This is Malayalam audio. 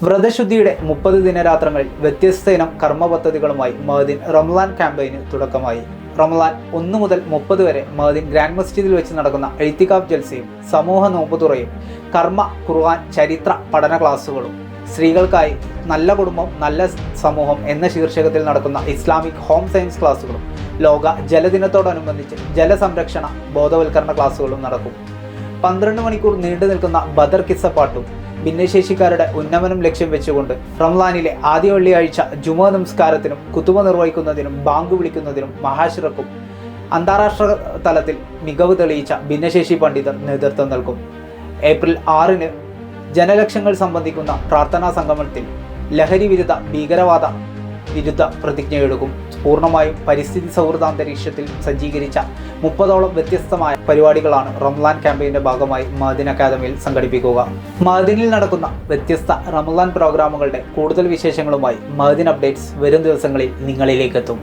വ്രതശുദ്ധിയുടെ 30 ദിനരാത്രങ്ങളിൽ വ്യത്യസ്ത ഇനം കർമ്മ പദ്ധതികളുമായി മഅ്ദിൻ റമളാൻ ക്യാമ്പയിന് തുടക്കമായി. റമളാൻ 1 മുതൽ 30 വരെ മഅ്ദിൻ ഗ്രാൻഡ് മസ്ജിദിൽ വെച്ച് നടക്കുന്ന എഴുത്തികാഫ് ജൽസയും സമൂഹ നോമ്പുതുറയും കർമ്മ, ഖുർആൻ, ചരിത്ര പഠന ക്ലാസുകളും, സ്ത്രീകൾക്കായി നല്ല കുടുംബം നല്ല സമൂഹം എന്ന ശീർഷകത്തിൽ നടക്കുന്ന ഇസ്ലാമിക് ഹോം സയൻസ് ക്ലാസുകളും, ലോക ജലദിനത്തോടനുബന്ധിച്ച് ജലസംരക്ഷണ ബോധവൽക്കരണ ക്ലാസുകളും നടക്കും. 12 മണിക്കൂർ നീണ്ടു നിൽക്കുന്ന ബദർ കിസ്സപ്പാട്ടും ഭിന്നശേഷിക്കാരുടെ ഉന്നമനം ലക്ഷ്യം വെച്ചുകൊണ്ട് റംളാനിലെ ആദ്യ വെള്ളിയാഴ്ച ജുമുഅ നമസ്കാരത്തിനും കുതുബ നിർവഹിക്കുന്നതിനും ബാങ്ക് വിളിക്കുന്നതിനും മഹാശിറക്കും അന്താരാഷ്ട്ര തലത്തിൽ മികവ് തെളിയിച്ച ഭിന്നശേഷി പണ്ഡിതർ നേതൃത്വം നൽകും. ഏപ്രിൽ 6-ന് ജനലക്ഷങ്ങൾ സംബന്ധിക്കുന്ന പ്രാർത്ഥനാ സംഗമത്തിൽ ലഹരി വിരുദ്ധ ഭീകരവാദ വിരുദ്ധ പ്രതിജ്ഞയെടുക്കും. പൂർണ്ണമായും പരിസ്ഥിതി സൗഹൃദാന്തരീക്ഷത്തിൽ സജ്ജീകരിച്ച 30ഓളം വ്യത്യസ്തമായ പരിപാടികളാണ് റമളാൻ ക്യാമ്പയിൻ്റെ ഭാഗമായി മഅ്ദിൻ അക്കാദമിയിൽ സംഘടിപ്പിക്കുക. മഅ്ദിനിൽ നടക്കുന്ന വ്യത്യസ്ത റമളാൻ പ്രോഗ്രാമുകളുടെ കൂടുതൽ വിശേഷങ്ങളുമായി മഅ്ദിൻ അപ്ഡേറ്റ്സ് വരും ദിവസങ്ങളിൽ നിങ്ങളിലേക്കെത്തും.